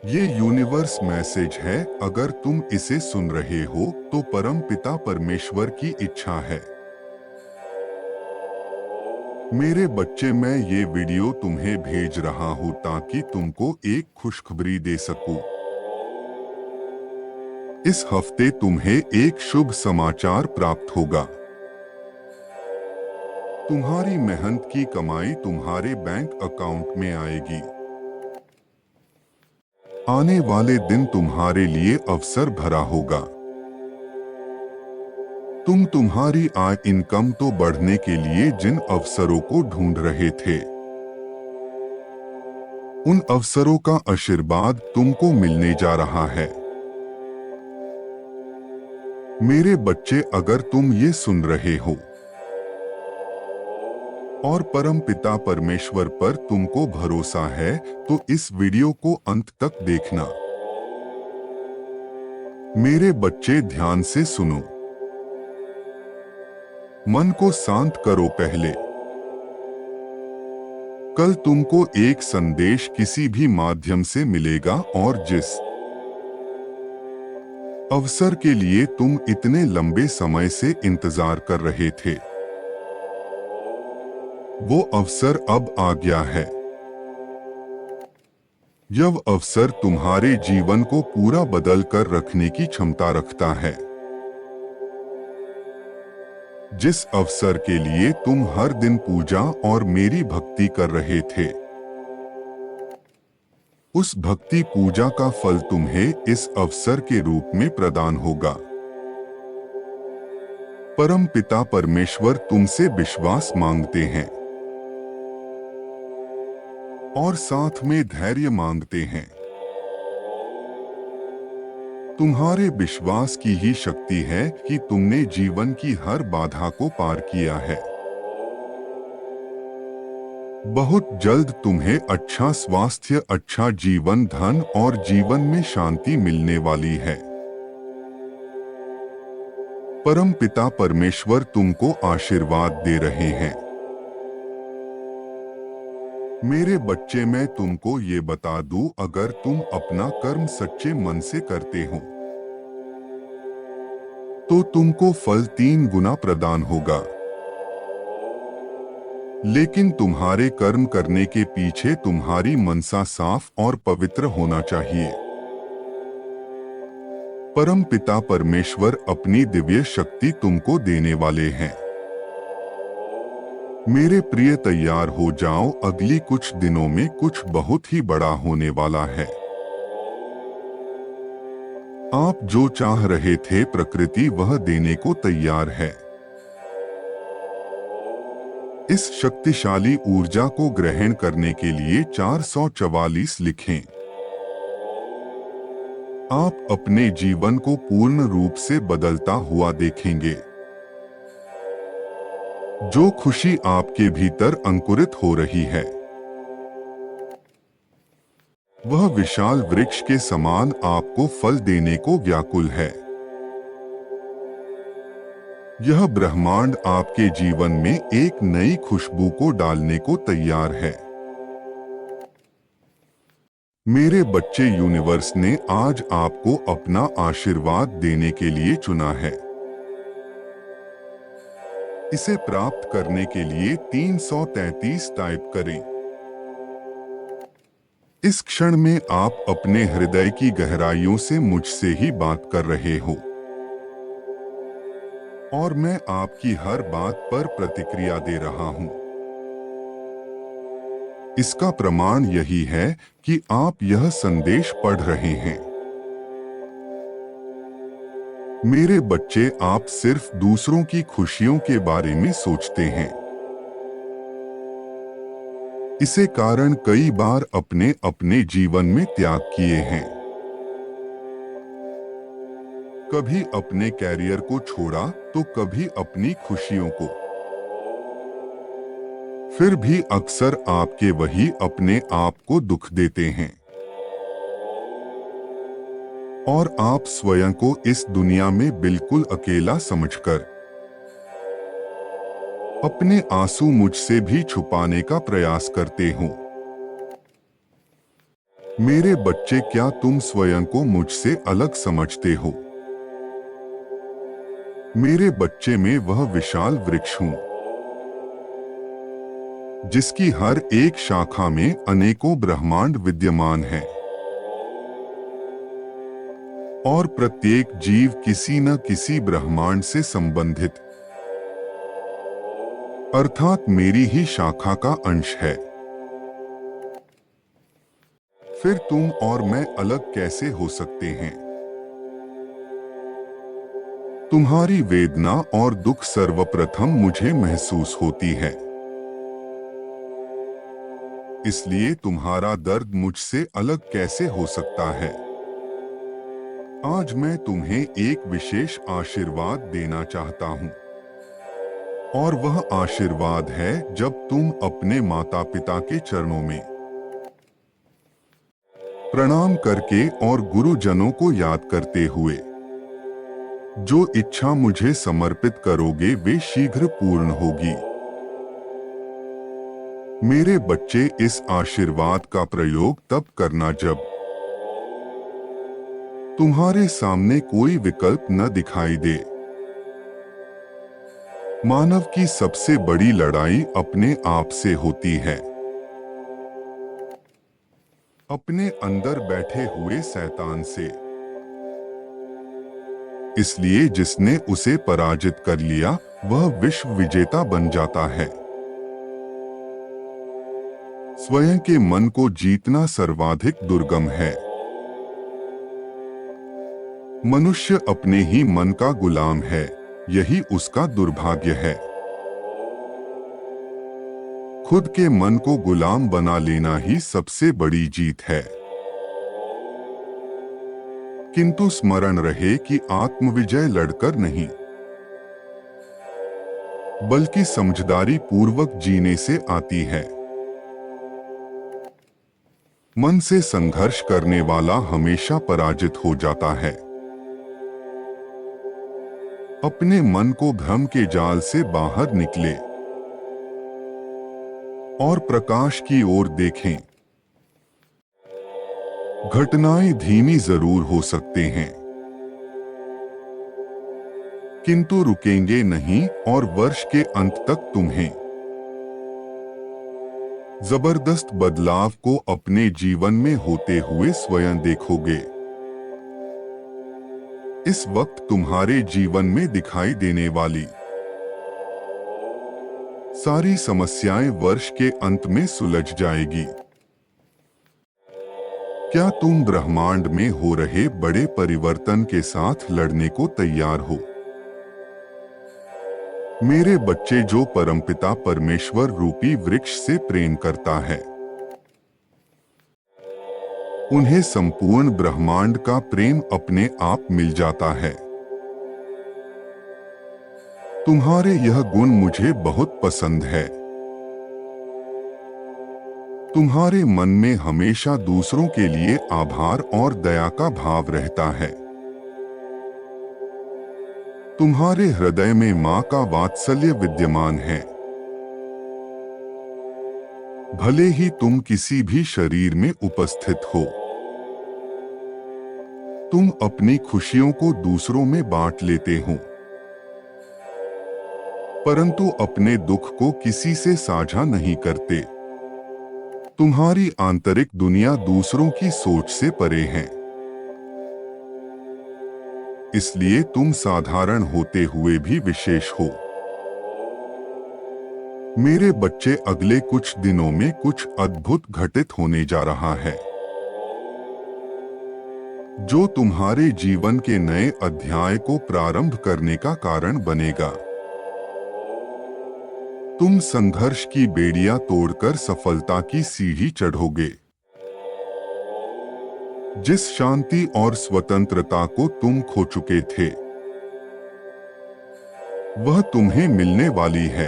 ये universe message है। अगर तुम इसे सुन रहे हो तो परम पिता परमेश्वर की इच्छा है। मेरे बच्चे, मैं ये वीडियो तुम्हें भेज रहा हूँ ताकि तुमको एक खुशखबरी दे सकूं। इस हफ्ते तुम्हें एक शुभ समाचार प्राप्त होगा। तुम्हारी मेहनत की कमाई तुम्हारे बैंक अकाउंट में आएगी। आने वाले दिन तुम्हारे लिए अवसर भरा होगा। तुम तुम्हारी आय इनकम तो बढ़ने के लिए जिन अवसरों को ढूंढ रहे थे, उन अवसरों का आशीर्वाद तुमको मिलने जा रहा है। मेरे बच्चे, अगर तुम ये सुन रहे हो और परम पिता परमेश्वर पर तुमको भरोसा है तो इस वीडियो को अंत तक देखना। मेरे बच्चे, ध्यान से सुनो। मन को शांत करो। पहले कल तुमको एक संदेश किसी भी माध्यम से मिलेगा और जिस अवसर के लिए तुम इतने लंबे समय से इंतजार कर रहे थे, वो अवसर अब आ गया है। यह अवसर तुम्हारे जीवन को पूरा बदल कर रखने की क्षमता रखता है। जिस अवसर के लिए तुम हर दिन पूजा और मेरी भक्ति कर रहे थे, उस भक्ति पूजा का फल तुम्हें इस अवसर के रूप में प्रदान होगा। परम पिता परमेश्वर तुमसे विश्वास मांगते हैं और साथ में धैर्य मांगते हैं। तुम्हारे विश्वास की ही शक्ति है कि तुमने जीवन की हर बाधा को पार किया है। बहुत जल्द तुम्हें अच्छा स्वास्थ्य, अच्छा जीवन, धन और जीवन में शांति मिलने वाली है। परम पिता परमेश्वर तुमको आशीर्वाद दे रहे हैं। मेरे बच्चे, मैं तुमको ये बता दूं, अगर तुम अपना कर्म सच्चे मन से करते हो तो तुमको फल 3 गुना प्रदान होगा। लेकिन तुम्हारे कर्म करने के पीछे तुम्हारी मनसा साफ और पवित्र होना चाहिए। परम पिता परमेश्वर अपनी दिव्य शक्ति तुमको देने वाले हैं। मेरे प्रिय, तैयार हो जाओ। अगली कुछ दिनों में कुछ बहुत ही बड़ा होने वाला है। आप जो चाह रहे थे, प्रकृति वह देने को तैयार है। इस शक्तिशाली ऊर्जा को ग्रहण करने के लिए 444 लिखें। आप अपने जीवन को पूर्ण रूप से बदलता हुआ देखेंगे। जो खुशी आपके भीतर अंकुरित हो रही है, वह विशाल वृक्ष के समान आपको फल देने को व्याकुल है। यह ब्रह्मांड आपके जीवन में एक नई खुशबू को डालने को तैयार है। मेरे बच्चे, यूनिवर्स ने आज आपको अपना आशीर्वाद देने के लिए चुना है। इसे प्राप्त करने के लिए 333 टाइप करें। इस क्षण में आप अपने हृदय की गहराइयों से मुझसे ही बात कर रहे हो और मैं आपकी हर बात पर प्रतिक्रिया दे रहा हूं। इसका प्रमाण यही है कि आप यह संदेश पढ़ रहे हैं। मेरे बच्चे, आप सिर्फ दूसरों की खुशियों के बारे में सोचते हैं। इसे कारण कई बार अपने अपने जीवन में त्याग किए हैं। कभी अपने कैरियर को छोड़ा तो कभी अपनी खुशियों को। फिर भी अक्सर आपके वही अपने आप को दुख देते हैं और आप स्वयं को इस दुनिया में बिल्कुल अकेला समझकर अपने आंसू मुझसे भी छुपाने का प्रयास करते हो। मेरे बच्चे, क्या तुम स्वयं को मुझसे अलग समझते हो? मेरे बच्चे, में वह विशाल वृक्ष हूं जिसकी हर एक शाखा में अनेकों ब्रह्मांड विद्यमान है और प्रत्येक जीव किसी न किसी ब्रह्मांड से संबंधित अर्थात मेरी ही शाखा का अंश है। फिर तुम और मैं अलग कैसे हो सकते हैं? तुम्हारी वेदना और दुख सर्वप्रथम मुझे महसूस होती है, इसलिए तुम्हारा दर्द मुझसे अलग कैसे हो सकता है? आज मैं तुम्हें एक विशेष आशीर्वाद देना चाहता हूं, और वह आशीर्वाद है जब तुम अपने माता पिता के चरणों में प्रणाम करके और गुरुजनों को याद करते हुए जो इच्छा मुझे समर्पित करोगे वे शीघ्र पूर्ण होगी। मेरे बच्चे, इस आशीर्वाद का प्रयोग तब करना जब तुम्हारे सामने कोई विकल्प न दिखाई दे। मानव की सबसे बड़ी लड़ाई अपने आप से होती है, अपने अंदर बैठे हुए शैतान से। इसलिए जिसने उसे पराजित कर लिया वह विश्व विजेता बन जाता है। स्वयं के मन को जीतना सर्वाधिक दुर्गम है। मनुष्य अपने ही मन का गुलाम है, यही उसका दुर्भाग्य है। खुद के मन को गुलाम बना लेना ही सबसे बड़ी जीत है। किंतु स्मरण रहे कि आत्मविजय लड़कर नहीं, बल्कि समझदारी पूर्वक जीने से आती है। मन से संघर्ष करने वाला हमेशा पराजित हो जाता है। अपने मन को भ्रम के जाल से बाहर निकले और प्रकाश की ओर देखें। घटनाएं धीमी जरूर हो सकते हैं, किंतु रुकेंगे नहीं और वर्ष के अंत तक तुम्हें जबरदस्त बदलाव को अपने जीवन में होते हुए स्वयं देखोगे। इस वक्त तुम्हारे जीवन में दिखाई देने वाली सारी समस्याएं वर्ष के अंत में सुलझ जाएगी। क्या तुम ब्रह्मांड में हो रहे बड़े परिवर्तन के साथ लड़ने को तैयार हो? मेरे बच्चे, जो परमपिता परमेश्वर रूपी वृक्ष से प्रेम करता है उन्हें संपूर्ण ब्रह्मांड का प्रेम अपने आप मिल जाता है। तुम्हारे यह गुण मुझे बहुत पसंद है। तुम्हारे मन में हमेशा दूसरों के लिए आभार और दया का भाव रहता है। तुम्हारे हृदय में मां का वात्सल्य विद्यमान है। भले ही तुम किसी भी शरीर में उपस्थित हो, तुम अपनी खुशियों को दूसरों में बांट लेते हो, परंतु अपने दुख को किसी से साझा नहीं करते। तुम्हारी आंतरिक दुनिया दूसरों की सोच से परे है, इसलिए तुम साधारण होते हुए भी विशेष हो। मेरे बच्चे, अगले कुछ दिनों में कुछ अद्भुत घटित होने जा रहा है, जो तुम्हारे जीवन के नए अध्याय को प्रारंभ करने का कारण बनेगा। तुम संघर्ष की बेड़ियां तोड़कर सफलता की सीढ़ी चढ़ोगे। जिस शांति और स्वतंत्रता को तुम खो चुके थे वह तुम्हें मिलने वाली है।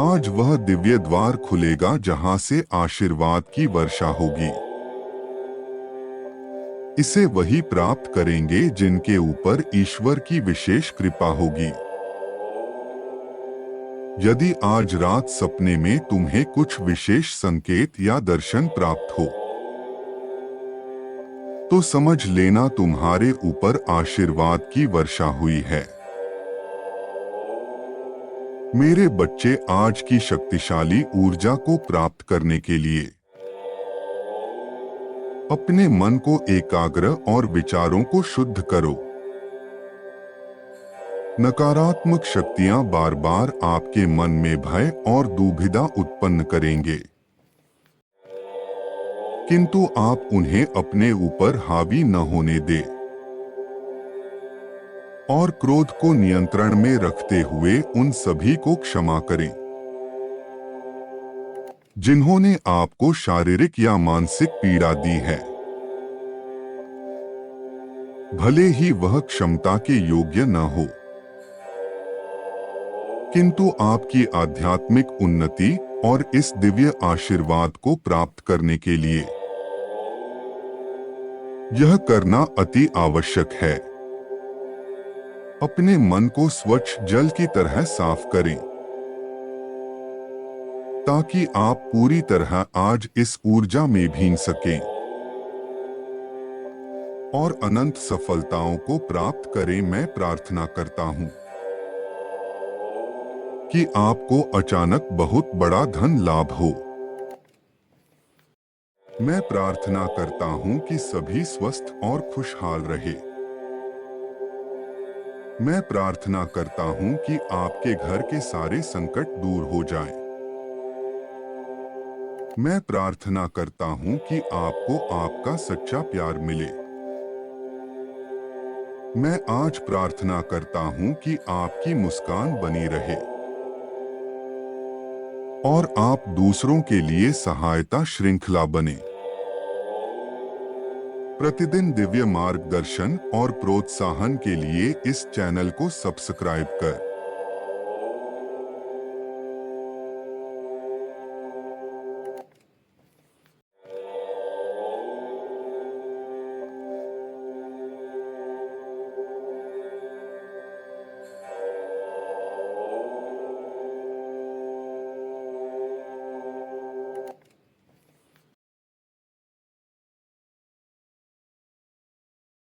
आज वह दिव्य द्वार खुलेगा जहां से आशीर्वाद की वर्षा होगी। इसे वही प्राप्त करेंगे जिनके ऊपर ईश्वर की विशेष कृपा होगी। यदि आज रात सपने में तुम्हें कुछ विशेष संकेत या दर्शन प्राप्त हो तो समझ लेना तुम्हारे ऊपर आशीर्वाद की वर्षा हुई है। मेरे बच्चे, आज की शक्तिशाली ऊर्जा को प्राप्त करने के लिए अपने मन को एकाग्र और विचारों को शुद्ध करो। नकारात्मक शक्तियां बार बार आपके मन में भय और दुविधा उत्पन्न करेंगे, किंतु आप उन्हें अपने ऊपर हावी न होने दें और क्रोध को नियंत्रण में रखते हुए उन सभी को क्षमा करें जिन्होंने आपको शारीरिक या मानसिक पीड़ा दी है। भले ही वह क्षमता के योग्य न हो, किंतु आपकी आध्यात्मिक उन्नति और इस दिव्य आशीर्वाद को प्राप्त करने के लिए यह करना अति आवश्यक है। अपने मन को स्वच्छ जल की तरह साफ करें ताकि आप पूरी तरह आज इस ऊर्जा में भीग सकें और अनंत सफलताओं को प्राप्त करें। मैं प्रार्थना करता हूं कि आपको अचानक बहुत बड़ा धन लाभ हो। मैं प्रार्थना करता हूं कि सभी स्वस्थ और खुशहाल रहे। मैं प्रार्थना करता हूं कि आपके घर के सारे संकट दूर हो जाएं। मैं प्रार्थना करता हूं कि आपको आपका सच्चा प्यार मिले। मैं आज प्रार्थना करता हूं कि आपकी मुस्कान बनी रहे और आप दूसरों के लिए सहायता श्रृंखला बने। प्रतिदिन दिव्य मार्गदर्शन और प्रोत्साहन के लिए इस चैनल को सब्सक्राइब कर